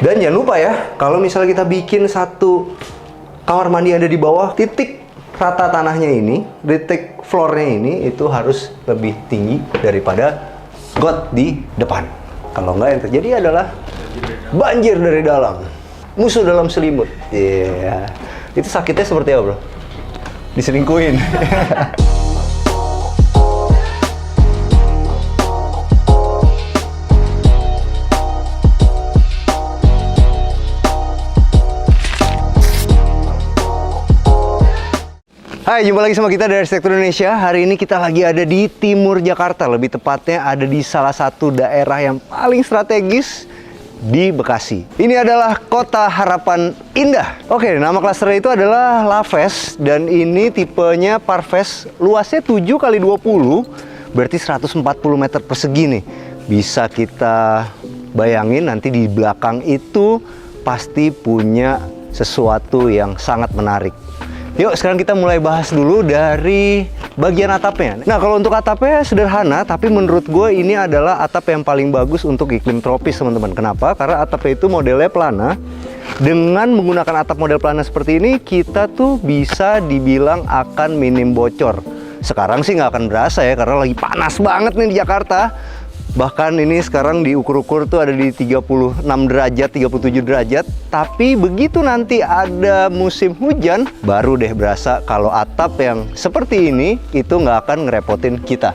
Dan jangan lupa ya, kalau misalnya kita bikin satu kamar mandi ada di bawah, titik rata tanahnya ini, titik floornya ini itu harus lebih tinggi daripada got di depan. Kalau enggak, yang terjadi adalah banjir dari dalam, musuh dalam selimut. Iya, itu sakitnya seperti apa, bro? Diselingkuhin. Hai, jumpa lagi sama kita dari Arsitektur Indonesia. Hari ini kita lagi ada di timur Jakarta. Lebih tepatnya ada di salah satu daerah yang paling strategis di Bekasi. Ini adalah Kota Harapan Indah. Oke, nama klasternya itu adalah Laves. Dan ini tipenya Parves. Luasnya 7x20, berarti 140 meter persegi nih. Bisa kita bayangin nanti di belakang itu pasti punya sesuatu yang sangat menarik. Yuk, sekarang kita mulai bahas dulu dari bagian atapnya. Nah, kalau untuk atapnya sederhana, tapi menurut gue ini adalah atap yang paling bagus untuk iklim tropis, teman-teman. Kenapa? Karena atapnya itu modelnya plana. Dengan menggunakan atap model plana seperti ini, kita tuh bisa dibilang akan minim bocor. Sekarang sih nggak akan berasa ya, karena lagi panas banget nih di Jakarta. Bahkan ini sekarang diukur-ukur tuh ada di 36 derajat, 37 derajat. Tapi begitu nanti ada musim hujan, baru deh berasa kalau atap yang seperti ini itu nggak akan ngerepotin kita.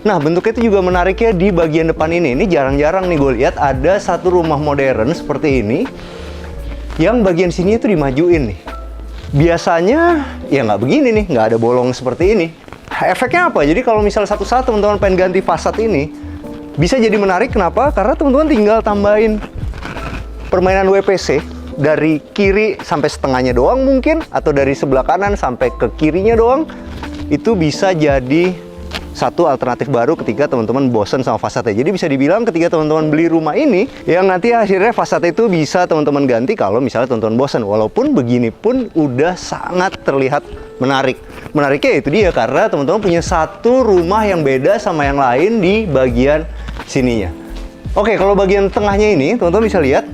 Nah, bentuknya itu juga menariknya di bagian depan ini. Ini jarang-jarang nih gue lihat ada satu rumah modern seperti ini yang bagian sini itu dimajuin nih. Biasanya ya nggak begini nih, nggak ada bolong seperti ini. Efeknya apa? Jadi kalau misalnya satu saat teman-teman pengen ganti fasad ini, bisa jadi menarik. Kenapa? Karena teman-teman tinggal tambahin permainan WPC dari kiri sampai setengahnya doang mungkin, atau dari sebelah kanan sampai ke kirinya doang. Itu bisa jadi satu alternatif baru ketika teman-teman bosen sama fasadnya. Jadi bisa dibilang ketika teman-teman beli rumah ini, yang nanti akhirnya fasadnya itu bisa teman-teman ganti kalau misalnya teman-teman bosen. Walaupun begini pun udah sangat terlihat menarik. Menariknya itu dia, karena teman-teman punya satu rumah yang beda sama yang lain di bagian sininya. Oke, kalau bagian tengahnya ini, teman-teman bisa lihat,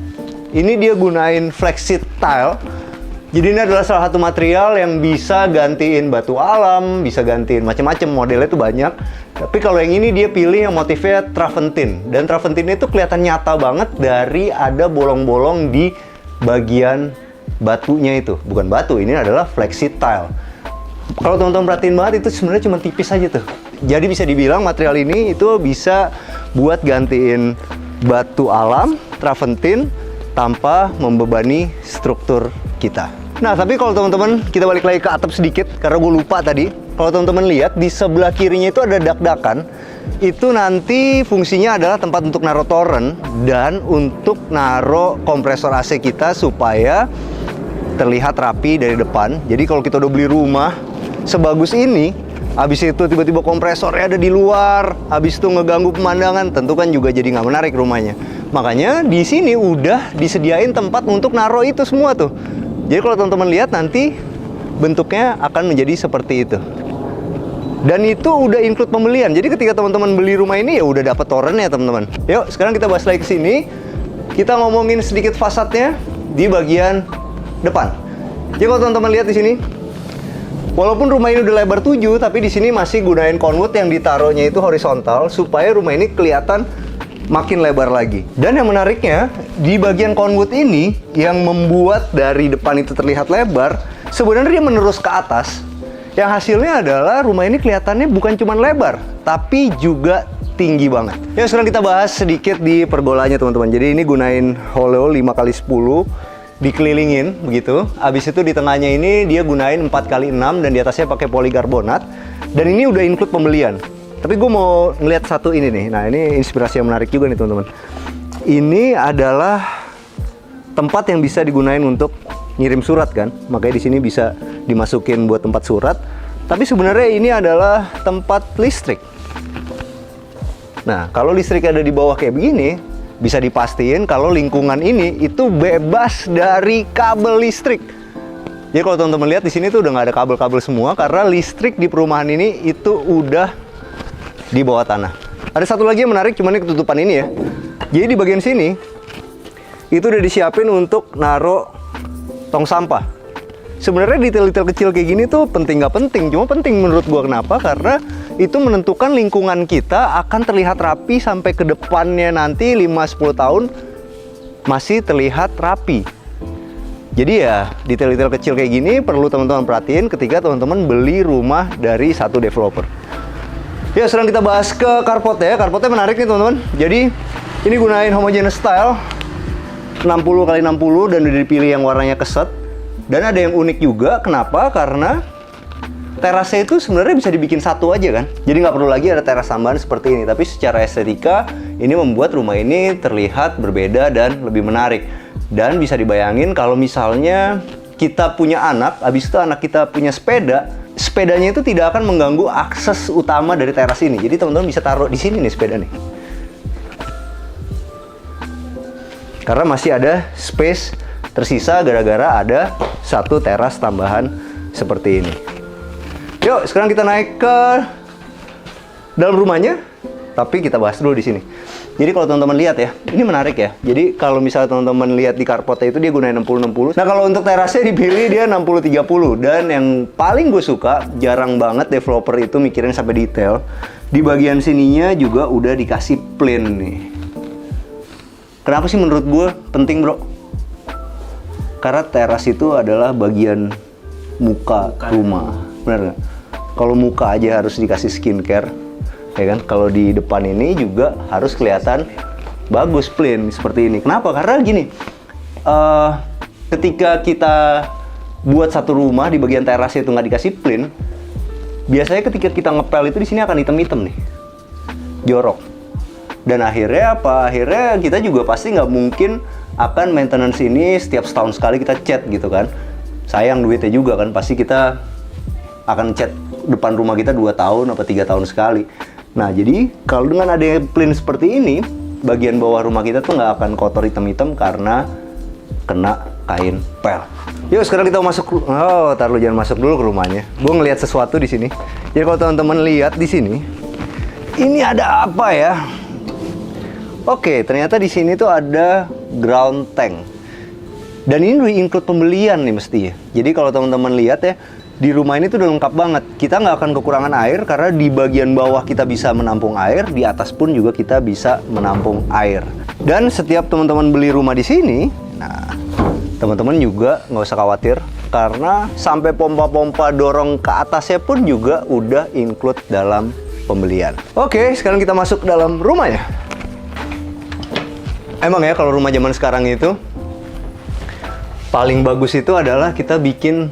ini dia gunain flexit tile. Jadi ini adalah salah satu material yang bisa gantiin batu alam, bisa gantiin macam-macam, modelnya itu banyak. Tapi kalau yang ini dia pilih yang motifnya travertine. Dan travertine itu kelihatan nyata banget dari ada bolong-bolong di bagian batunya itu. Bukan batu, ini adalah flexit tile. Kalau teman-teman perhatiin banget, itu sebenarnya cuma tipis aja tuh. Jadi bisa dibilang material ini itu bisa buat gantiin batu alam, travertine, tanpa membebani struktur kita. Nah, tapi kalau teman-teman, kita balik lagi ke atap sedikit, karena gue lupa tadi. Kalau teman-teman lihat, di sebelah kirinya itu ada dak-dakan. Itu nanti fungsinya adalah tempat untuk naruh toren dan untuk naruh kompresor AC kita supaya terlihat rapi dari depan. Jadi kalau kita udah beli rumah sebagus ini, habis itu tiba-tiba kompresornya ada di luar, habis itu ngeganggu pemandangan, tentu kan juga jadi nggak menarik rumahnya. Makanya di sini udah disediain tempat untuk naruh itu semua tuh. Jadi kalau teman-teman lihat nanti bentuknya akan menjadi seperti itu. Dan itu udah include pembelian. Jadi ketika teman-teman beli rumah ini ya udah dapat torennya, teman-teman. Yuk, sekarang kita bahas lagi ke sini. Kita ngomongin sedikit fasadnya di bagian depan. Jadi kalau teman-teman lihat di sini, walaupun rumah ini udah lebar 7, tapi di sini masih gunain conwood yang ditaruhnya itu horizontal supaya rumah ini kelihatan makin lebar lagi. Dan yang menariknya, di bagian conwood ini yang membuat dari depan itu terlihat lebar, sebenarnya dia menerus ke atas. Yang hasilnya adalah rumah ini kelihatannya bukan cuma lebar, tapi juga tinggi banget. Ya, sekarang kita bahas sedikit di pergolanya, teman-teman. Jadi ini gunain hollow 5x10, dikelilingin begitu. Habis itu di tengahnya ini dia gunain 4x6 dan di atasnya pakai polikarbonat. Dan ini udah include pembelian. Tapi gue mau ngeliat satu ini nih. Nah, ini inspirasi yang menarik juga nih, teman-teman. Ini adalah tempat yang bisa digunain untuk ngirim surat kan. Makanya di sini bisa dimasukin buat tempat surat. Tapi sebenarnya ini adalah tempat listrik. Nah, kalau listrik ada di bawah kayak begini, bisa dipastiin kalau lingkungan ini itu bebas dari kabel listrik. Jadi kalau teman-teman lihat di sini tuh udah nggak ada kabel-kabel semua, karena listrik di perumahan ini itu udah di bawah tanah. Ada satu lagi yang menarik, cuman ini ketutupan ini ya. Jadi di bagian sini itu udah disiapin untuk naruh tong sampah. Sebenarnya detail-detail kecil kayak gini tuh penting nggak penting, cuma penting menurut gua. Kenapa? Karena itu menentukan lingkungan kita akan terlihat rapi sampai ke depannya nanti 5-10 tahun masih terlihat rapi. Jadi ya detail-detail kecil kayak gini perlu teman-teman perhatiin ketika teman-teman beli rumah dari satu developer. Ya, sekarang kita bahas ke carport ya. Carportnya menarik nih teman-teman. Jadi ini gunain homogeneous style 60x60 dan udah dipilih yang warnanya keset. Dan ada yang unik juga, kenapa? Karena terasnya itu sebenarnya bisa dibikin satu aja kan. Jadi nggak perlu lagi ada teras tambahan seperti ini. Tapi secara estetika, ini membuat rumah ini terlihat berbeda dan lebih menarik. Dan bisa dibayangin kalau misalnya kita punya anak, habis itu anak kita punya sepeda, sepedanya itu tidak akan mengganggu akses utama dari teras ini. Jadi teman-teman bisa taruh di sini nih sepeda nih. Karena masih ada space tersisa gara-gara ada satu teras tambahan seperti ini. Yuk, sekarang kita naik ke dalam rumahnya, tapi kita bahas dulu di sini. Jadi kalau teman-teman lihat ya, ini menarik ya. Jadi kalau misalnya teman-teman lihat di carportnya itu dia gunain 60-60. Nah, kalau untuk terasnya dipilih dia 60-30. Dan yang paling gue suka, jarang banget developer itu mikirin sampai detail. Di bagian sininya juga udah dikasih plain nih. Kenapa sih menurut gue penting, bro? Karena teras itu adalah bagian muka rumah, benar nggak? Kalau muka aja harus dikasih skincare, ya kan? Kalau di depan ini juga harus kelihatan bagus, plain seperti ini. Kenapa? Karena gini, ketika kita buat satu rumah di bagian teras itu nggak dikasih plain, biasanya ketika kita ngepel itu di sini akan hitam-hitam nih, jorok. Dan akhirnya apa? Akhirnya kita juga pasti nggak mungkin akan maintenance ini setiap setahun sekali kita cat gitu kan. Sayang duitnya juga kan, pasti kita akan cat depan rumah kita 2 tahun atau 3 tahun sekali. Nah, jadi kalau dengan ada plain seperti ini, bagian bawah rumah kita tuh nggak akan kotor hitam-hitam karena kena kain pel. Yuk, sekarang kita masuk. Oh, tar lu jangan masuk dulu ke rumahnya. Gue ngelihat sesuatu di sini. Jadi kalau teman-teman lihat di sini, ini ada apa ya? Oke, ternyata di sini tuh ada ground tank. Dan ini udah include pembelian nih mestinya. Jadi kalau teman-teman lihat ya, di rumah ini tuh udah lengkap banget. Kita nggak akan kekurangan air karena di bagian bawah kita bisa menampung air, di atas pun juga kita bisa menampung air. Dan setiap teman-teman beli rumah di sini, nah teman-teman juga nggak usah khawatir karena sampai pompa-pompa dorong ke atasnya pun juga udah include dalam pembelian. Oke, sekarang kita masuk ke dalam rumahnya. Emang ya kalau rumah zaman sekarang itu paling bagus itu adalah kita bikin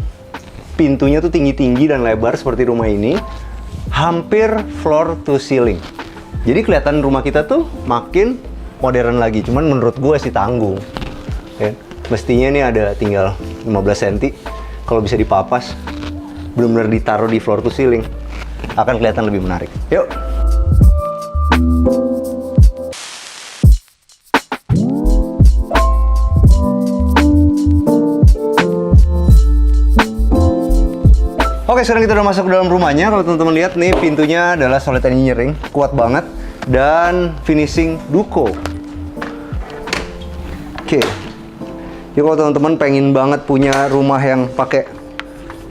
pintunya tuh tinggi-tinggi dan lebar seperti rumah ini, hampir floor to ceiling. Jadi kelihatan rumah kita tuh makin modern lagi. Cuman menurut gue sih tanggung. Ya. Mestinya nih ada tinggal 15 cm. Kalau bisa dipapas, benar-benar ditaruh di floor to ceiling, akan kelihatan lebih menarik. Yuk. Oke, sekarang kita udah masuk ke dalam rumahnya. Kalau teman-teman lihat nih, pintunya adalah solid engineering, kuat banget, dan finishing duko. Oke. Jadi kalau teman-teman pengen banget punya rumah yang pakai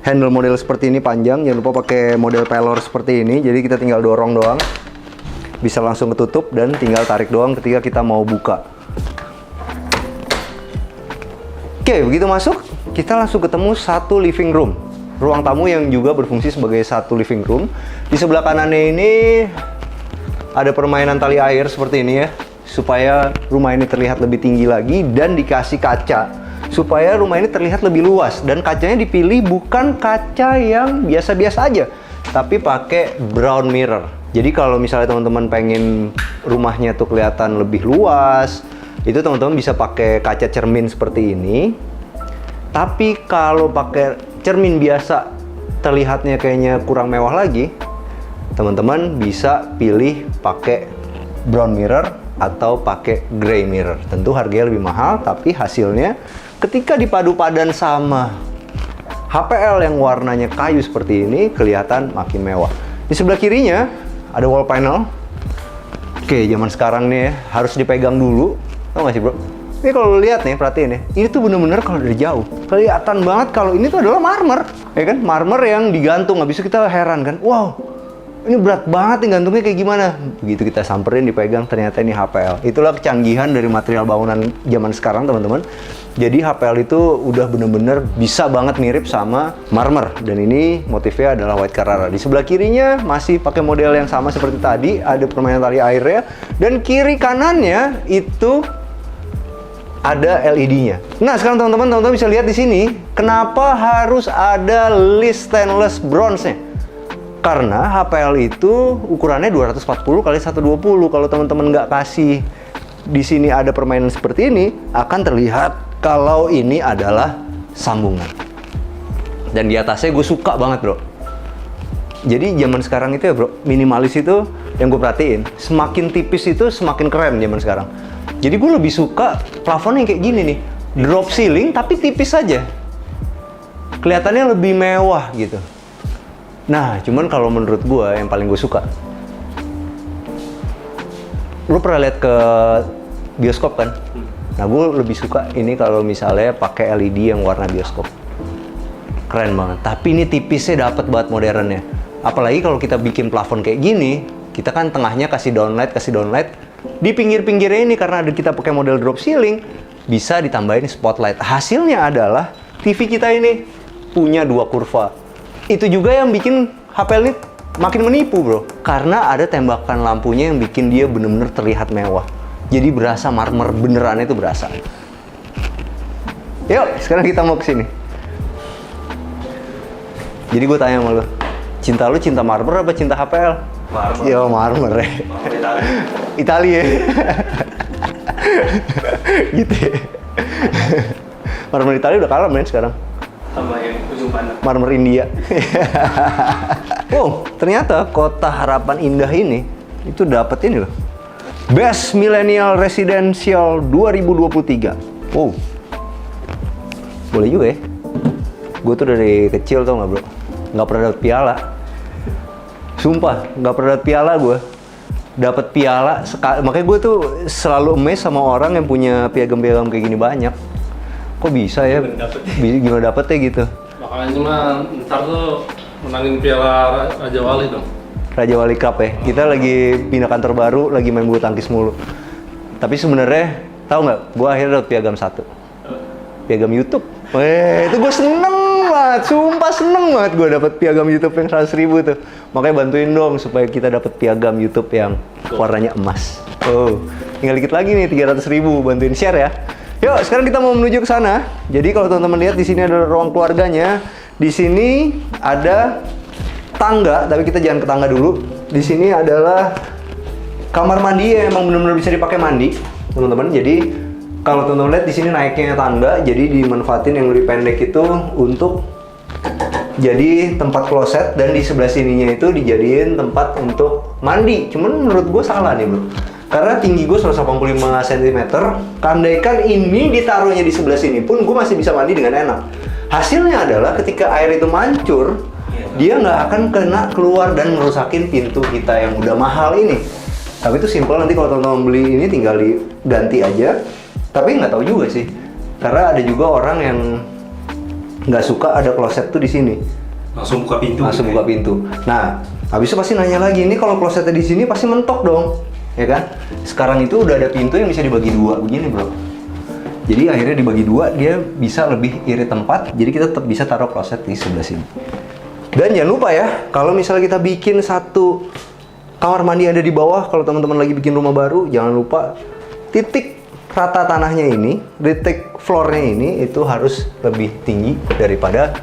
handle model seperti ini panjang, jangan lupa pakai model pelor seperti ini. Jadi kita tinggal dorong doang, bisa langsung ketutup dan tinggal tarik doang ketika kita mau buka. Oke, begitu masuk, kita langsung ketemu satu living room. Ruang tamu yang juga berfungsi sebagai satu living room. Di sebelah kanannya ini ada permainan tali air seperti ini ya, supaya rumah ini terlihat lebih tinggi lagi, dan dikasih kaca supaya rumah ini terlihat lebih luas. Dan kacanya dipilih bukan kaca yang biasa-biasa aja, tapi pakai brown mirror. Jadi kalau misalnya teman-teman pengen rumahnya tuh kelihatan lebih luas, itu teman-teman bisa pakai kaca cermin seperti ini. Tapi kalau pakai cermin biasa terlihatnya kayaknya kurang mewah lagi, teman-teman bisa pilih pakai brown mirror atau pakai gray mirror. Tentu harganya lebih mahal, tapi hasilnya ketika dipadu padan sama HPL yang warnanya kayu seperti ini, kelihatan makin mewah. Di sebelah kirinya ada wall panel. Oke, zaman sekarang nih harus dipegang dulu. Tau gak sih bro? Ini kalau lu lihat nih, perhatiin ya, ini tuh bener-bener kalau dari jauh kelihatan banget kalau ini tuh adalah marmer, ya kan? Marmer yang digantung, habis itu kita heran kan, wow, ini berat banget nih gantungnya kayak gimana? Begitu kita samperin, dipegang, ternyata ini HPL. Itulah kecanggihan dari material bangunan zaman sekarang, teman-teman. Jadi HPL itu udah bener-bener bisa banget mirip sama marmer. Dan ini motifnya adalah White Carrara. Di sebelah kirinya masih pakai model yang sama seperti tadi, ada permainan tali airnya. Dan kiri kanannya itu ada LED-nya. Nah, sekarang teman-teman bisa lihat di sini, kenapa harus ada list stainless bronze-nya? Karena HPL itu ukurannya 240 kali 120. Kalau teman-teman nggak kasih di sini ada permainan seperti ini, akan terlihat kalau ini adalah sambungan. Dan di atasnya gue suka banget, bro. Jadi zaman sekarang itu ya, bro, minimalis itu yang gue perhatiin, semakin tipis itu semakin keren zaman sekarang. Jadi gue lebih suka plafon yang kayak gini nih, drop ceiling tapi tipis aja, kelihatannya lebih mewah gitu. Nah, cuman kalau menurut gue yang paling gue suka, lu pernah lihat ke bioskop kan? Nah, gue lebih suka ini kalau misalnya pakai LED yang warna bioskop, keren banget. Tapi ini tipisnya dapet banget modernnya. Apalagi kalau kita bikin plafon kayak gini, kita kan tengahnya kasih downlight. Di pinggir-pinggirnya ini karena kita pakai model drop ceiling, bisa ditambahin spotlight. Hasilnya adalah TV kita ini punya 2 kurva. Itu juga yang bikin HPL ini makin menipu, bro. Karena ada tembakan lampunya yang bikin dia bener-bener terlihat mewah. Jadi berasa marmer beneran itu berasa. Yuk, sekarang kita mau ke sini. Jadi gue tanya sama lu cinta marmer apa cinta HPL? Marmer. Yo, marmer ya. Italia ya. Gitu ya. Marmer Italia udah kalah men sekarang. Sama yang ujung pandang. Marmer India. Oh, ternyata Kota Harapan Indah ini itu dapet ini loh, Best Millennial Residential 2023. Wow, boleh juga ya. Gue tuh dari kecil tau nggak, bro, nggak pernah dapet piala. Sumpah, nggak pernah dapet piala gue. Dapet piala sekali, makanya gue tuh selalu amazed sama orang yang punya piagam-piagam kayak gini banyak. Kok bisa ya? Gimana dapetnya gitu? Makanya cuma ntar tuh menangin piala Raja Wali dong. Raja Wali Cup ya. Kita lagi pindah kantor baru, lagi main bulu tangkis mulu. Tapi sebenarnya tahu nggak? Gue akhirnya dapet piagam 1. Piagam YouTube. Itu gue seneng banget, sumpah seneng banget gue dapet piagam YouTube yang 100.000 tuh. Makanya bantuin dong supaya kita dapet piagam YouTube yang warnanya emas. Oh, tinggal dikit lagi nih 300.000, bantuin share ya. Yuk, sekarang kita mau menuju ke sana. Jadi kalau teman-teman lihat di sini ada ruang keluarganya. Di sini ada tangga, tapi kita jangan ke tangga dulu. Di sini adalah kamar mandi yang emang benar-benar bisa dipakai mandi, teman-teman. Jadi kalau teman-teman lihat di sini naiknya tangga, jadi dimanfaatin yang lebih pendek itu untuk jadi tempat kloset, dan di sebelah sininya itu dijadiin tempat untuk mandi. Cuman menurut gue salah nih, bro. Karena tinggi gue 185 cm, kandaikan ini ditaruhnya di sebelah sini pun gue masih bisa mandi dengan enak. Hasilnya adalah ketika air itu mancur, dia nggak akan kena keluar dan merusakin pintu kita yang udah mahal ini. Tapi itu simple, nanti kalau teman-teman beli ini tinggal diganti aja. Tapi nggak tahu juga sih, karena ada juga orang yang nggak suka ada kloset tuh di sini. Langsung buka pintu. Langsung buka pintu. Nah, habis itu pasti nanya lagi, ini kalau klosetnya di sini pasti mentok dong, ya kan? Sekarang itu udah ada pintu yang bisa dibagi 2 begini, bro. Jadi akhirnya dibagi 2, dia bisa lebih irit tempat. Jadi kita tetap bisa taruh kloset di sebelah sini. Dan jangan lupa ya, kalau misalnya kita bikin satu kamar mandi ada di bawah, kalau teman-teman lagi bikin rumah baru, jangan lupa titik rata tanahnya ini, titik floornya ini itu harus lebih tinggi daripada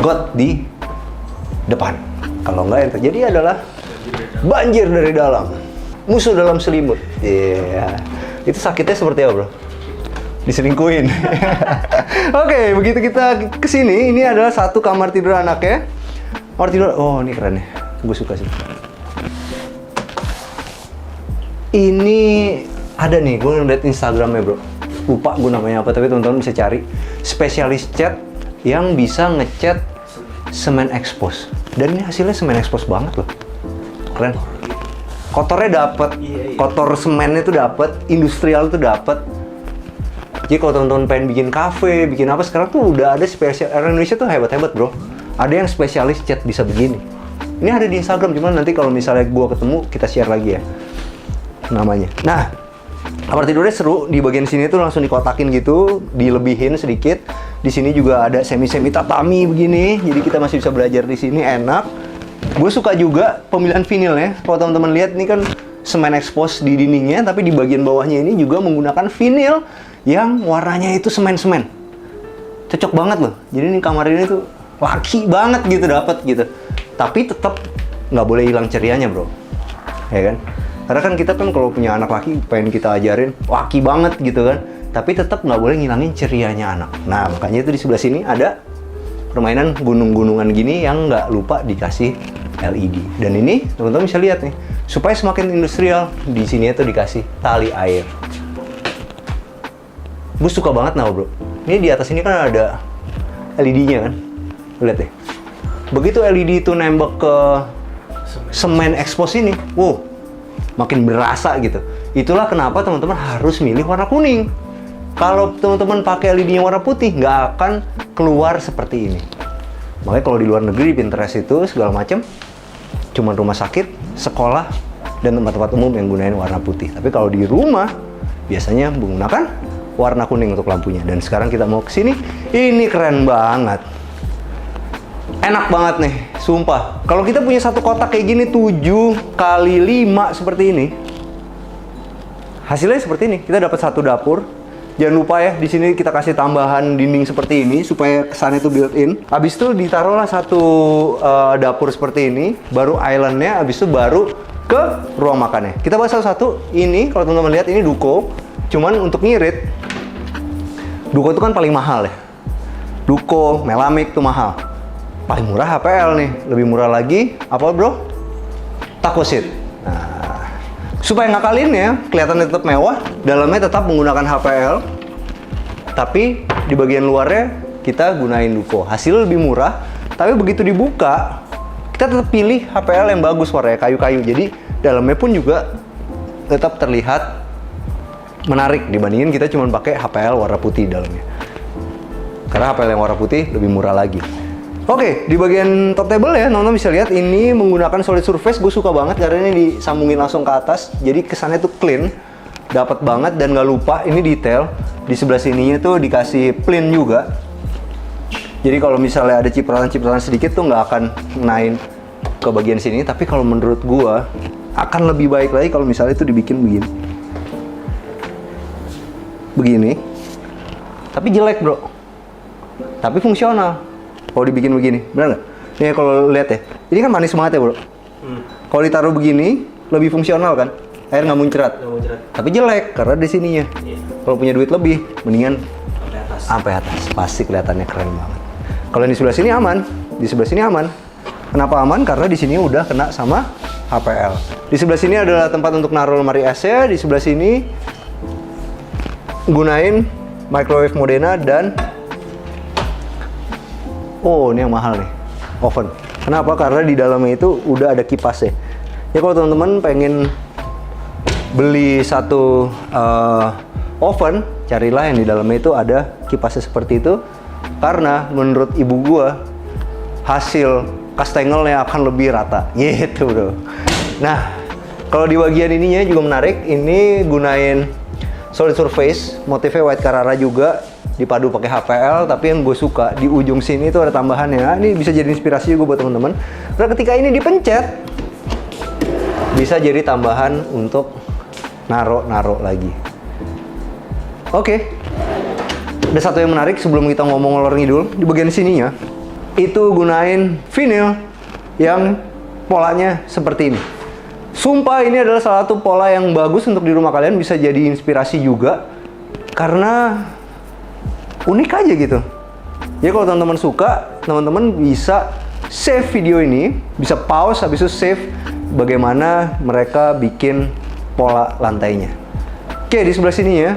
got di depan. Kalau enggak, yang terjadi adalah banjir dari dalam, musuh dalam selimut. Iya, itu sakitnya seperti apa, bro? Diselingkuhin. Oke, begitu kita kesini, ini adalah satu kamar tidur anaknya. Kamar tidur, oh ini keren ya, gue suka sih. Ini ada nih, gue ngeliat Instagramnya, bro. Lupa gue namanya apa, tapi teman-teman bisa cari. Spesialis cat yang bisa ngecat semen expose. Dan ini hasilnya semen expose banget loh. Keren. Kotornya dapet, kotor semennya tuh dapet, industrial tuh dapet. Jadi kalau teman-teman pengen bikin kafe, bikin apa, sekarang tuh udah ada spesial. Orang Indonesia tuh hebat-hebat bro. Ada yang spesialis cat bisa begini. Ini ada di Instagram, cuman nanti kalau misalnya gua ketemu kita share lagi ya namanya. Nah, kamar tidurnya seru. Di bagian sini tuh langsung dikotakin gitu, dilebihin sedikit. Di sini juga ada semi tatami begini, jadi kita masih bisa belajar di sini, enak. Gue suka juga pemilihan vinilnya. Kalau teman-teman lihat ini kan semen expose di dindingnya, tapi di bagian bawahnya ini juga menggunakan vinil yang warnanya itu semen-semen. Cocok banget loh. Jadi ini kamar ini tuh laki banget gitu, dapet gitu. Tapi tetap nggak boleh hilang cerianya bro, ya kan? Karena kan kita kan kalau punya anak laki pengen kita ajarin laki banget gitu kan. Tapi tetap nggak boleh ngilangin cerianya anak. Nah makanya itu di sebelah sini ada permainan gunung-gunungan gini yang nggak lupa dikasih LED. Dan ini teman-teman bisa lihat nih, supaya semakin industrial, di sini itu dikasih tali air. Gue suka banget nah bro. Ini di atas ini kan ada LED-nya kan. Lihat deh. Begitu LED itu nembak ke semen expose ini, wow, makin berasa gitu. Itulah kenapa teman-teman harus milih warna kuning. Kalau teman-teman pakai LED-nya warna putih, nggak akan keluar seperti ini. Makanya kalau di luar negeri, di Pinterest itu segala macam, cuma rumah sakit, sekolah, dan tempat-tempat umum yang gunain warna putih. Tapi kalau di rumah, biasanya menggunakan warna kuning untuk lampunya. Dan sekarang kita mau ke sini. Ini keren banget. Enak banget nih, sumpah. Kalau kita punya satu kotak kayak gini 7 kali 5 seperti ini, hasilnya seperti ini. Kita dapat satu dapur. Jangan lupa ya, di sini kita kasih tambahan dinding seperti ini supaya kesannya itu built-in. Habis itu ditaruhlah satu dapur seperti ini, baru islandnya. Habis itu baru ke ruang makannya. Kita bahas satu-satu. Ini kalau teman-teman lihat ini duko. Cuman untuk ngirit, duko itu kan paling mahal ya. Duko, melamik tuh mahal. Paling murah HPL nih. Lebih murah lagi apa bro? Takosit. Nah, supaya ngakalin ya, kelihatannya tetap mewah, dalamnya tetap menggunakan HPL, tapi di bagian luarnya kita gunain duko. Hasil lebih murah, tapi begitu dibuka, kita tetap pilih HPL yang bagus, warnanya kayu-kayu. Jadi dalamnya pun juga tetap terlihat menarik dibandingin kita cuma pakai HPL warna putih dalamnya. Karena HPL yang warna putih lebih murah lagi. Oke, di bagian top table ya, teman-teman bisa lihat ini menggunakan solid surface. Gue suka banget karena ini disambungin langsung ke atas, jadi kesannya tuh clean, dapat banget. Dan nggak lupa ini detail di sebelah sininya tuh dikasih plain juga. Jadi kalau misalnya ada cipratan-cipratan sedikit tuh nggak akan ngenain ke bagian sini. Tapi kalau menurut gue akan lebih baik lagi kalau misalnya itu dibikin begini, tapi jelek bro, tapi fungsional. Kalau dibikin begini, benar nggak? Nih kalau lihat ya, ini kan manis banget ya bro. Kalau ditaruh begini, lebih fungsional kan? Air nggak muncrat. Tapi jelek karena di sininya. Kalau punya duit lebih, mendingan sampai atas. Pasti kelihatannya keren banget. Kalau di sebelah sini aman, di sebelah sini aman. Kenapa aman? Karena di sini udah kena sama HPL. Di sebelah sini adalah tempat untuk naruh lemari esnya. Di sebelah sini gunain microwave Modena dan ini yang mahal nih, oven. Kenapa? Karena di dalamnya itu udah ada kipasnya. Ya kalau teman-teman pengen beli satu oven, carilah yang di dalamnya itu ada kipasnya seperti itu. Karena menurut ibu gua, hasil kastengelnya akan lebih rata. Gitu bro. Nah, kalau di bagian ininya juga menarik. Ini gunain solid surface, motifnya white Carrara juga, dipadu pakai HPL. Tapi yang gue suka di ujung sini tuh ada tambahannya. Ini bisa jadi inspirasi juga buat teman-teman. Karena ketika ini dipencet, bisa jadi tambahan untuk naro lagi. Oke. Ada satu yang menarik sebelum kita ngomong ngalor ngidul. Di bagian sininya itu gunain vinil yang polanya seperti ini. Sumpah ini adalah salah satu pola yang bagus untuk di rumah kalian, bisa jadi inspirasi juga. Karena unik aja gitu. Jadi kalau teman-teman suka, teman-teman bisa save video ini, bisa pause, habis itu save bagaimana mereka bikin pola lantainya. Oke, di sebelah sini ya.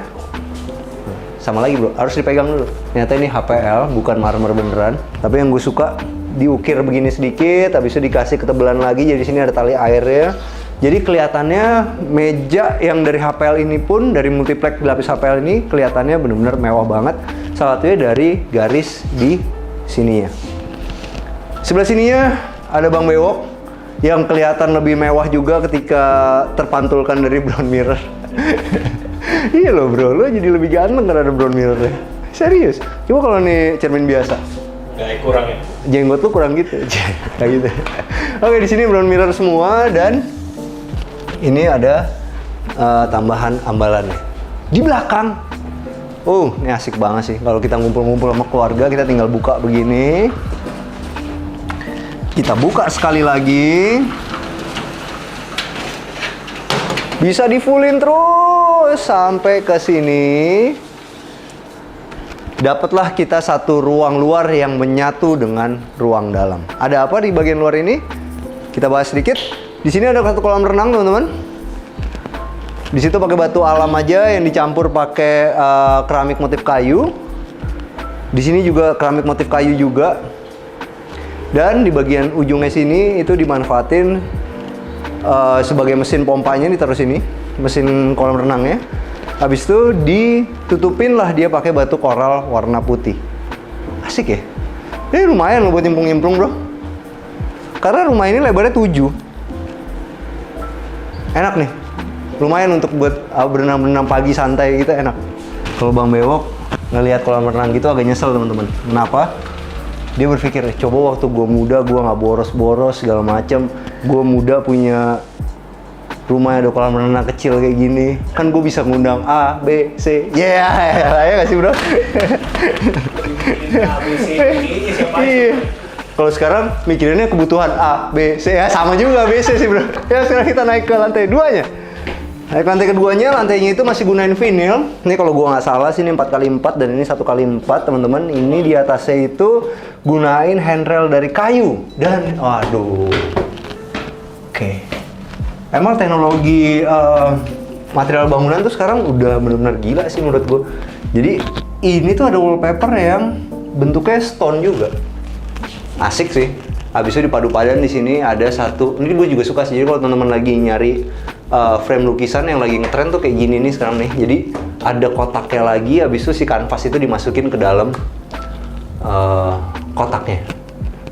Sama lagi bro, harus dipegang dulu. Ternyata ini HPL, bukan marmer beneran. Tapi yang gue suka, diukir begini sedikit, habis itu dikasih ketebalan lagi. Jadi di sini ada tali airnya. Jadi kelihatannya meja yang dari HPL ini pun, dari multiplex dilapis HPL ini kelihatannya benar-benar mewah banget. Salah satunya dari garis di sininya. Sebelah sininya ada bang bewok yang kelihatan lebih mewah juga ketika terpantulkan dari brown mirror. Iya loh bro, lo jadi lebih ganteng karena ada brown mirrornya. Serius. Coba kalau nih cermin biasa. Nggak kurang ya? Jenggot lu kurang gitu. Kayak gitu. Oke, di sini brown mirror semua dan ini ada tambahan ambalannya. Di belakang. Ini asik banget sih. Kalau kita ngumpul-ngumpul sama keluarga, kita tinggal buka begini. Kita buka sekali lagi. Bisa di-fullin terus sampai ke sini. Dapatlah kita satu ruang luar yang menyatu dengan ruang dalam. Ada apa di bagian luar ini? Kita bahas sedikit. Di sini ada satu kolam renang, teman-teman. Di situ pakai batu alam aja yang dicampur pakai keramik motif kayu. Di sini juga keramik motif kayu juga. Dan di bagian ujungnya sini itu dimanfaatin sebagai mesin pompanya, ditaruh sini, mesin kolam renangnya. Habis itu ditutupin lah dia pakai batu koral warna putih. Asik ya? Ini lumayan loh buat nyemplung-nyemplung bro. Karena rumah ini lebarnya 7. Enak nih. Lumayan untuk buat berenang-berenang pagi santai gitu, enak. Kalau Bang Bewok ngelihat kolam renang gitu agak nyesel teman-teman. Kenapa? Dia berpikir, coba waktu gue muda gue nggak boros-boros segala macem. Gue muda punya rumah ada kolam renang kecil kayak gini. Kan gue bisa ngundang A, B, C. Ya nggak sih bro? Iya. Kalau sekarang mikirinnya kebutuhan A, B, C. Ya sama juga B, C sih bro. Ya sekarang kita naik ke lantai 2-nya. Naik lantai keduanya, lantainya itu masih gunain vinil. Ini kalau gua nggak salah sih ini 4x4 dan ini 1x4 teman-teman. Ini di atasnya itu gunain handrail dari kayu. Dan waduh. Oke. Emang teknologi material bangunan tuh sekarang udah benar-benar gila sih menurut gua. Jadi ini tuh ada wallpaper yang bentuknya stone juga. Asik sih. Habis itu dipadu-padan di sini ada satu. Ini gue juga suka sih. Jadi kalau teman-teman lagi nyari frame lukisan yang lagi ngetren tuh kayak gini nih sekarang nih. Jadi ada kotaknya lagi. Habis itu si kanvas itu dimasukin ke dalam kotaknya.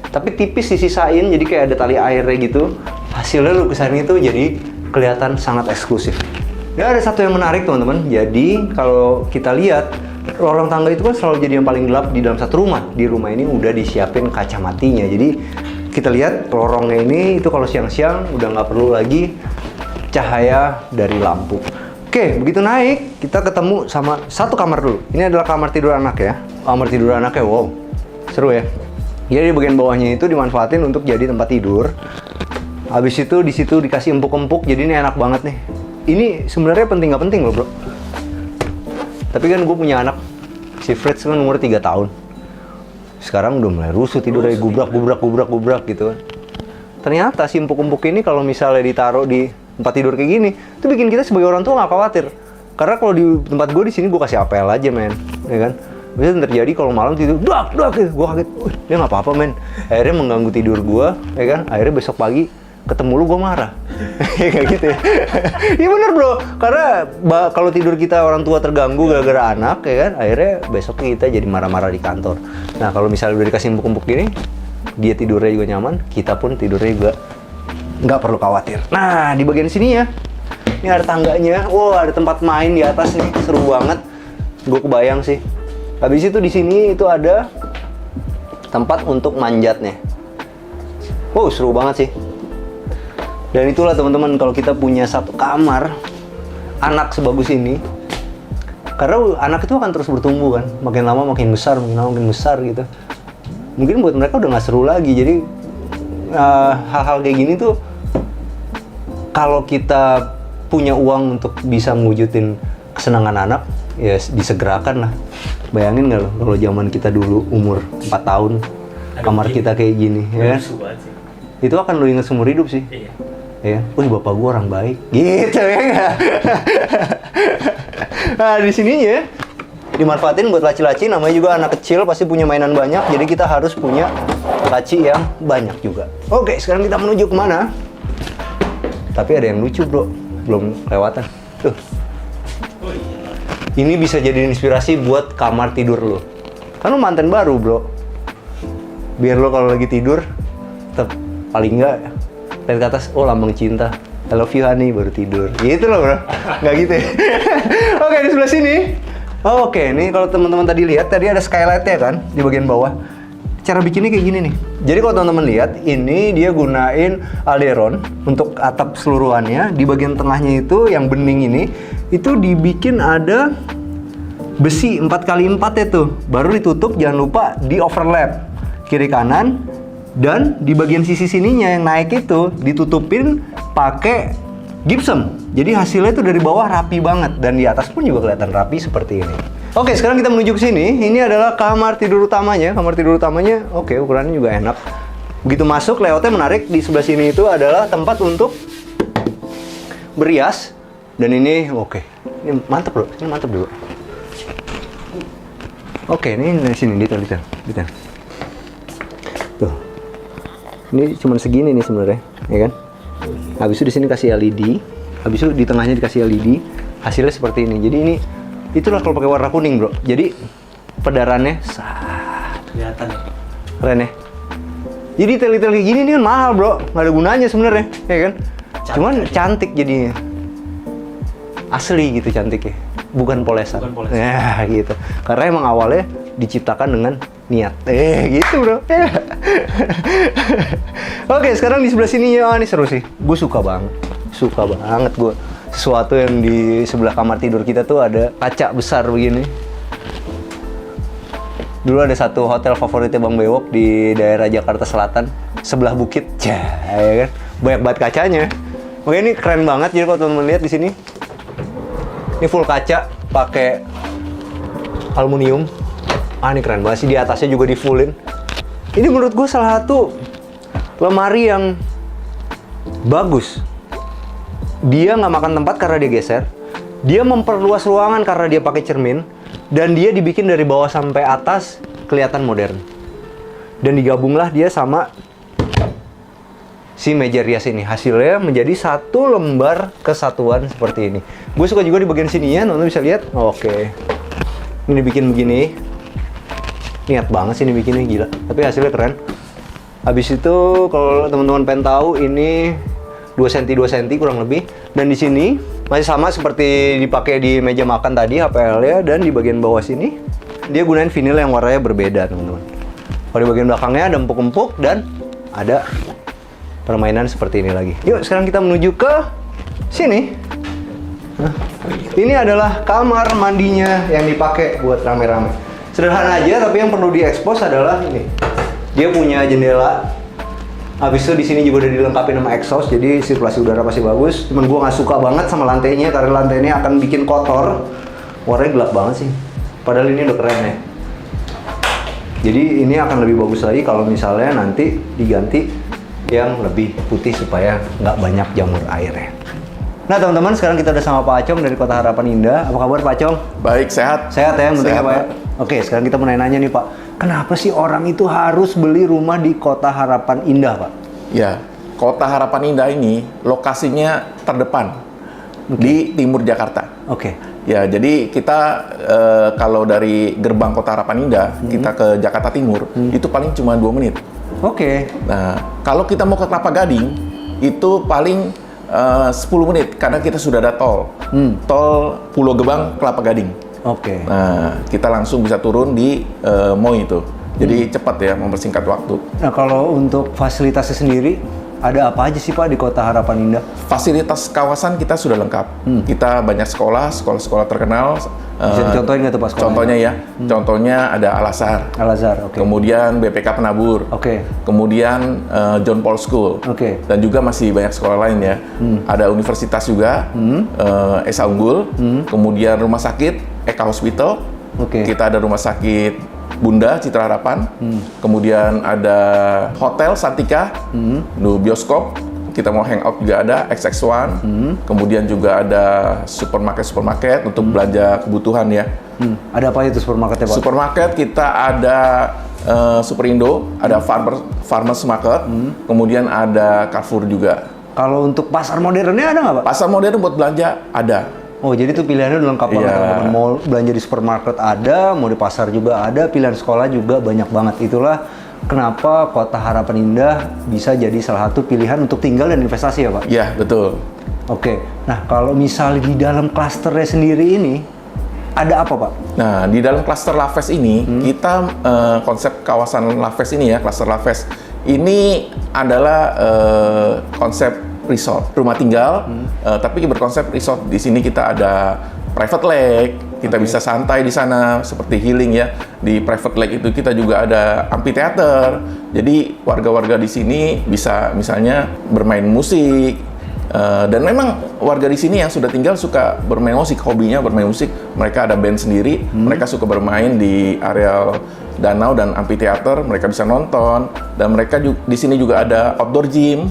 Tapi tipis disisain. Jadi kayak ada tali airnya gitu. Hasilnya lukisan itu jadi kelihatan sangat eksklusif. Dan ada satu yang menarik teman-teman. Jadi kalau kita lihat lorong tangga itu kan selalu jadi yang paling gelap di dalam satu rumah. Di rumah ini udah disiapin kaca matinya. Jadi kita lihat lorongnya ini itu kalau siang-siang udah nggak perlu lagi cahaya dari lampu. Oke, begitu naik kita ketemu sama satu kamar dulu. Ini adalah kamar tidur anak ya. Kamar tidur anaknya wow, seru ya. Jadi di bagian bawahnya itu dimanfaatin untuk jadi tempat tidur. Habis itu di situ dikasih empuk-empuk. Jadi ini enak banget nih. Ini sebenarnya penting nggak penting loh bro. Tapi kan gue punya anak, si Fritz kan umur 3 tahun. Sekarang udah mulai rusuh tidur dari gubrak gitu kan. Ternyata si empuk-empuk ini kalau misalnya ditaruh di tempat tidur kayak gini, itu bikin kita sebagai orang tua nggak khawatir. Karena kalau di tempat gue di sini gue kasih apel aja men, ya kan. Biasanya terjadi kalau malam tidur, dak, gue kaget, dia nggak apa-apa men. Akhirnya mengganggu tidur gue, ya kan. Akhirnya besok pagi ketemu lu gue marah. Kayak gitu ya. Iya bener bro, karena kalau tidur kita orang tua terganggu gara-gara anak ya kan, akhirnya besok kita jadi marah-marah di kantor. Nah kalau misalnya udah dikasih empuk-empuk gini, dia tidurnya juga nyaman, kita pun tidurnya juga nggak perlu khawatir. Nah di bagian sini ya, ini ada tangganya, wow ada tempat main di atas nih, seru banget. Gue kebayang sih. Habis itu di sini itu ada tempat untuk manjatnya. Wow seru banget sih. Dan itulah teman-teman kalau kita punya satu kamar anak sebagus ini, karena anak itu akan terus bertumbuh kan, makin lama makin besar, makin lama makin besar gitu. Mungkin buat mereka udah nggak seru lagi. Jadi hal-hal kayak gini tuh kalau kita punya uang untuk bisa mewujudin kesenangan anak, ya disegerakan lah. Bayangin nggak lo kalau zaman kita dulu umur 4 tahun, kamar kita kayak gini, ya kan? Itu akan lo ingat seumur hidup sih. Iya. Ya, bapak gua orang baik, gitu ya nggak? Nah di sini ya dimanfaatin buat laci-laci, namanya juga anak kecil pasti punya mainan banyak, jadi kita harus punya laci yang banyak juga. Oke, sekarang kita menuju kemana? Tapi ada yang lucu bro, belum kelewatan. Tuh. Ini bisa jadi inspirasi buat kamar tidur lo. Kan lo mantan baru bro. Biar lo kalau lagi tidur, tetap paling nggak lihat ke atas, oh lambang cinta. I love you honey, baru tidur. Gitu loh bro, nggak gitu ya. Oke, di sebelah sini. Oh, oke, nih kalau teman-teman tadi lihat, tadi ada skylight-nya kan di bagian bawah. Cara bikinnya kayak gini nih. Jadi kalau teman-teman lihat, ini dia gunain alderon untuk atap keseluruhannya. Di bagian tengahnya itu yang bening ini, itu dibikin ada besi 4x4 itu. Baru ditutup, jangan lupa di overlap kiri kanan. Dan di bagian sisi sininya yang naik itu ditutupin pakai gypsum. Jadi hasilnya itu dari bawah rapi banget dan di atas pun juga kelihatan rapi seperti ini. Oke, sekarang kita menuju ke sini. Ini adalah kamar tidur utamanya. Kamar tidur utamanya, oke, ukurannya juga enak. Begitu masuk, layoutnya menarik. Di sebelah sini itu adalah tempat untuk berias. Dan ini, oke, ini mantep loh. Ini mantep dulu. Oke, ini dari sini detail. Tuh, ini cuma segini nih sebenarnya, ya kan? Habis itu di sini kasih LED. Habis itu di tengahnya dikasih LED. Hasilnya seperti ini. Jadi ini itulah kalau pakai warna kuning bro. Jadi pedarannya kelihatan ya. Keren ya. Jadi detail-detail kayak gini nih kan mahal bro, nggak ada gunanya sebenarnya, ya kan? Cuman cantik jadinya. Asli gitu cantiknya, bukan polesan. Ya gitu. Karena emang awalnya diciptakan dengan niat. Gitu bro. Oke, sekarang di sebelah sini ya, ini seru sih. Gue suka banget gue. Sesuatu yang di sebelah kamar tidur kita tuh ada kaca besar begini. Dulu ada satu hotel favoritnya Bang Bewok di daerah Jakarta Selatan, sebelah bukit, ya kan? Banyak banget kacanya. Oke, ini keren banget. Jadi kalau teman-teman lihat di sini, ini full kaca, pakai aluminium. Ini keren banget sih. Di atasnya juga di fullin. Ini menurut gue salah satu lemari yang bagus. Dia nggak makan tempat karena dia geser. Dia memperluas ruangan karena dia pakai cermin. Dan dia dibikin dari bawah sampai atas kelihatan modern. Dan digabunglah dia sama si meja rias ini. Hasilnya menjadi satu lembar kesatuan seperti ini. Gue suka juga di bagian sininya, teman-teman bisa lihat. Oke. Ini dibikin begini. Niat banget sih ini bikinnya, gila. Tapi hasilnya keren. Habis itu kalau teman-teman pengen tahu, ini 2 cm kurang lebih. Dan di sini masih sama seperti dipakai di meja makan tadi HPL-nya, dan di bagian bawah sini dia gunain vinil yang warnanya berbeda, teman-teman. Kalau di bagian belakangnya ada empuk-empuk dan ada permainan seperti ini lagi. Yuk, sekarang kita menuju ke sini. Ini adalah kamar mandinya yang dipakai buat rame-rame. Sederhana aja, tapi yang perlu diekspos adalah ini. Dia punya jendela. Habis itu di sini juga udah dilengkapi sama exhaust, jadi sirkulasi udara pasti bagus. Cuman gua nggak suka banget sama lantainya karena lantainya akan bikin kotor. Warnanya gelap banget sih. Padahal ini udah keren ya. Jadi ini akan lebih bagus lagi kalau misalnya nanti diganti yang lebih putih supaya nggak banyak jamur airnya. Nah teman-teman, sekarang kita udah sama Pak Acong dari Kota Harapan Indah. Apa kabar Pak Acong? Baik, sehat. Sehat ya, yang penting ya Sehat, Pak ya? Oke, sekarang kita mau nanya nih Pak. Kenapa sih orang itu harus beli rumah di Kota Harapan Indah Pak? Ya, Kota Harapan Indah ini lokasinya terdepan di timur Jakarta. Oke. Ya, jadi kita kalau dari gerbang Kota Harapan Indah, kita ke Jakarta Timur, itu paling cuma 2 menit. Oke. Nah, kalau kita mau ke Kelapa Gading, itu paling 10 menit, karena kita sudah ada tol. Tol Pulau Gebang, Kelapa Gading. Oke. Nah, kita langsung bisa turun di MOI itu. Jadi cepat ya, mempersingkat waktu. Nah kalau untuk fasilitasnya sendiri, ada apa aja sih Pak di Kota Harapan Indah? Fasilitas kawasan kita sudah lengkap. Kita banyak sekolah terkenal. Bisa dicontohin nggak tuh Pak sekolahnya? Contohnya ya, contohnya ada Al-Azhar. Al-Azhar, oke. Kemudian BPK Penabur. Oke. Kemudian John Paul School. Oke. Dan juga masih banyak sekolah lain ya. Ada universitas juga, Esa Unggul. Kemudian rumah sakit, Eka Hospital. Oke. Kita ada rumah sakit Bunda Citra Harapan. Kemudian ada Hotel Santika, bioskop. Kita mau hangout juga ada, XX1. Kemudian juga ada supermarket untuk belanja kebutuhan ya. Ada apa itu supermarketnya Pak? Supermarket kita ada Superindo, ada Farmers Market, kemudian ada Carrefour juga. Kalau untuk pasar modernnya ada nggak, Pak? Pasar modern buat belanja ada. Oh, jadi itu pilihannya udah lengkap banget, Iya. teman-teman. Mau belanja di supermarket ada, mau di pasar juga ada, pilihan sekolah juga banyak banget. Itulah kenapa Kota Harapan Indah bisa jadi salah satu pilihan untuk tinggal dan investasi ya, Pak? Iya, betul. Oke. Nah, kalau misalnya di dalam klasternya sendiri ini, ada apa, Pak? Nah, di dalam klaster Laves ini, kita konsep kawasan Laves ini ya, klaster Laves ini adalah konsep resort, rumah tinggal, tapi berkonsep resort. Di sini kita ada private lake, kita bisa santai di sana seperti healing ya. Di private lake itu kita juga ada amphitheater. Jadi warga-warga di sini bisa misalnya bermain musik. Dan memang warga di sini yang sudah tinggal suka bermain musik, hobinya bermain musik. Mereka ada band sendiri, mereka suka bermain di areal danau dan amphitheater. Mereka bisa nonton, dan mereka di sini juga ada outdoor gym.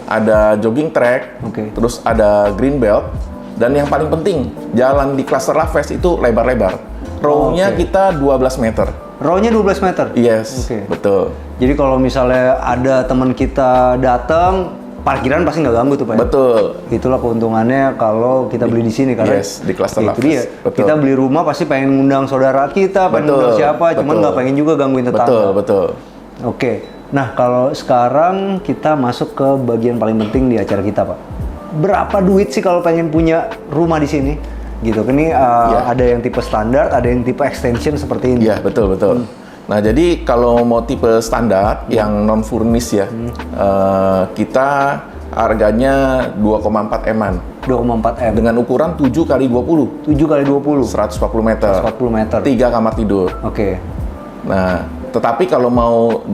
Ada jogging track, terus ada green belt, dan yang paling penting, jalan di klaster Laves itu lebar-lebar. Row-nya kita 12 meter. Row-nya 12 meter? Yes, betul. Jadi kalau misalnya ada teman kita datang, parkiran pasti nggak ganggu tuh, Pak? Betul. Itulah keuntungannya kalau kita beli di sini, karena di klaster itu Laves. dia. Betul. Kita beli rumah pasti pengen ngundang saudara kita, pengen ngundang siapa, cuman nggak pengen juga gangguin tetangga. Betul. Oke. Nah, kalau sekarang kita masuk ke bagian paling penting di acara kita, Pak. Berapa duit sih kalau pengen punya rumah di sini? Gitu. Ini ada yang tipe standar, ada yang tipe extension seperti ini. Iya, betul. Nah, jadi kalau mau tipe standar yang non furnish ya, kita harganya 2,4 M-an. 2,4 M. Dengan ukuran 7 kali 20. 7 kali 20. 140 meter. 140 meter. 3 kamar tidur. Oke. Nah, tetapi kalau mau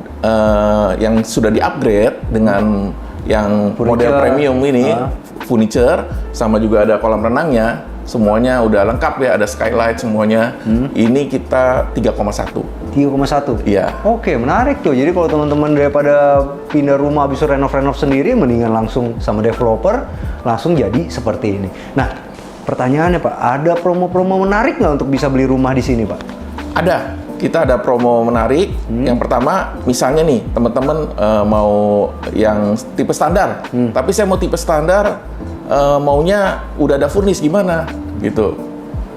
yang sudah di-upgrade dengan yang model premium ini, furniture, sama juga ada kolam renangnya, semuanya udah lengkap ya, ada skylight semuanya. Ini kita 3,1. 3,1? Iya. Oke, menarik tuh. Jadi kalau teman-teman daripada pindah rumah habis renov-renov sendiri, mendingan langsung sama developer, langsung jadi seperti ini. Nah, pertanyaannya, Pak, ada promo-promo menarik nggak untuk bisa beli rumah di sini, Pak? Ada. Kita ada promo menarik. Yang pertama, misalnya nih, teman-teman mau yang tipe standar, tapi saya mau tipe standar, maunya udah ada furnish, gimana? Gitu.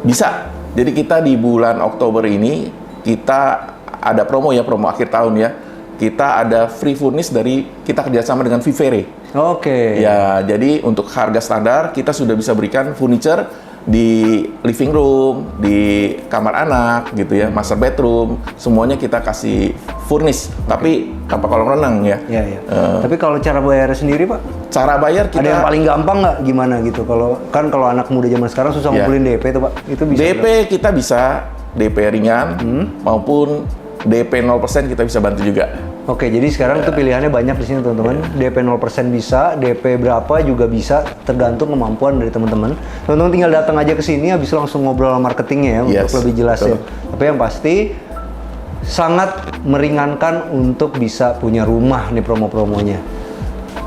Bisa. Jadi kita di bulan Oktober ini, kita ada promo ya, promo akhir tahun ya. Kita ada free furnish dari, kita kerjasama dengan Vivere. Oke. Ya, jadi untuk harga standar, kita sudah bisa berikan furniture di living room, di kamar anak gitu ya, master bedroom, semuanya kita kasih furnish, tapi tanpa kolam renang ya. Iya. Tapi kalau cara bayar sendiri, Pak? Cara bayar kita... Ada yang paling gampang nggak gimana gitu? Kalau anak muda zaman sekarang susah ngumpulin DP tuh, Pak. Itu bisa. DP kita bisa DP ringan maupun DP 0% kita bisa bantu juga. Oke, jadi sekarang tuh pilihannya banyak di sini, teman-teman. DP 0% bisa, DP berapa juga bisa, tergantung kemampuan dari teman-teman. Teman-teman tinggal datang aja ke sini, habis itu langsung ngobrol sama marketingnya ya, untuk lebih jelasnya. Tapi yang pasti sangat meringankan untuk bisa punya rumah nih promo-promonya.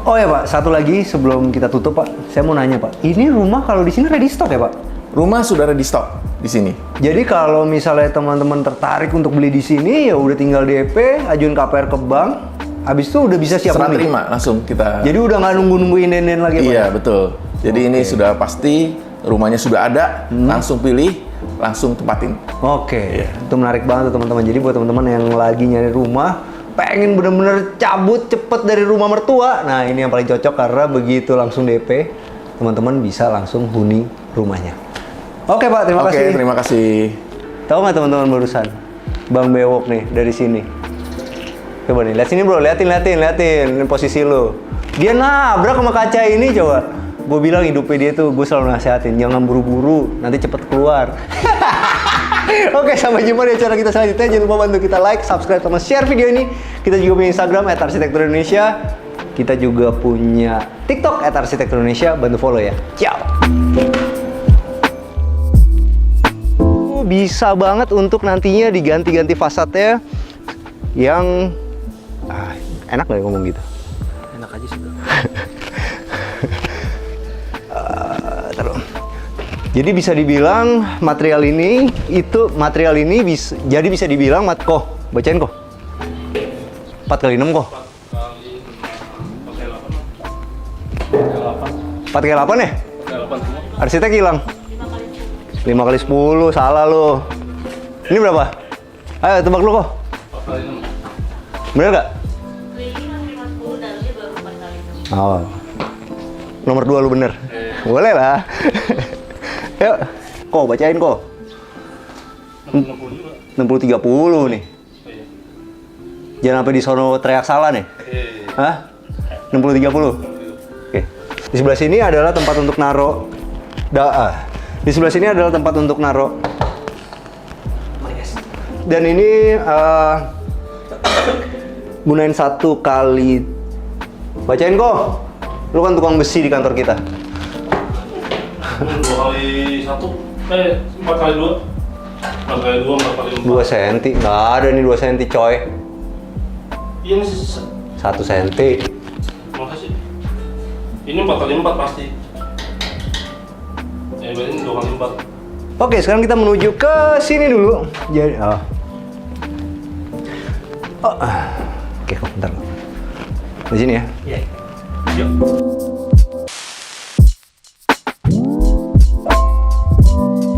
Oh ya, Pak, satu lagi sebelum kita tutup, Pak, saya mau nanya, Pak, ini rumah kalau di sini ready stock ya, Pak? Rumah sudah ready stock di sini. Jadi kalau misalnya teman-teman tertarik untuk beli di sini, ya udah tinggal DP, ajuin KPR ke bank, habis itu udah bisa siap serah beli. terima langsung kita. Jadi udah nggak nunggu-nungguin inden lagi, Pak? Iya, betul. Jadi ini sudah pasti, rumahnya sudah ada, langsung pilih, langsung tempatin. Oke, itu menarik banget tuh, teman-teman. Jadi buat teman-teman yang lagi nyari rumah, pengen bener-bener cabut cepet dari rumah mertua, nah ini yang paling cocok karena begitu langsung DP, teman-teman bisa langsung huni rumahnya. Oke, Pak, terima kasih. Oke, terima kasih. Tahu nggak teman-teman barusan? Bang Bewok nih dari sini. Coba nih, lihat sini bro, liatin posisi lo. Dia nabrak sama kaca ini, coba. Gue bilang hidupnya dia tuh, gue selalu nasehatin, jangan buru-buru, nanti cepet keluar. Oke, sampai jumpa di acara kita selanjutnya. Jangan lupa bantu kita like, subscribe, sama share video ini. Kita juga punya Instagram @arsitekturindonesia. Kita juga punya TikTok @arsitekturindonesia. Bantu follow ya. Ciao. Bisa banget untuk nantinya diganti-ganti fasadnya yang enak gak ya ngomong gitu? Enak aja sih, bro. Jadi bisa dibilang material ini bisa dibilang bacain kok 4 kali 6 kok. 4 kali pakai 8. 8. 4 kali 8 ya? 8 semua. Arsitek hilang. 5 kali 10, salah lu. Ini berapa? Ayo tebak lu kok. 4 kali 6. Bener gak? Oh. Nomor 2 lu bener. Boleh lah. Yuk. Kok bacain kok. 60 juga. 60-30 nih. Iya. Jangan sampai di sono teriak salah nih. Hah? 60-30? Oke. Di sebelah sini adalah tempat untuk naro. Di sebelah sini adalah tempat untuk naro. Dan ini gunain 1 kali. Bacain kok. Lu kan tukang besi di kantor kita. 2 kali 1. 4 kali 2. 4 kali 2, 4 kali 4. 2 cm. Nggak ada nih 2 cm coy. Iya ini 1 cm. masa sih? Ini 4 kali 4 pasti. Ya berarti ini 2 kali 4. Oke, sekarang kita menuju ke sini dulu. Jadi, Oke, kok bentar. Di sini ya. Iya. Yuk.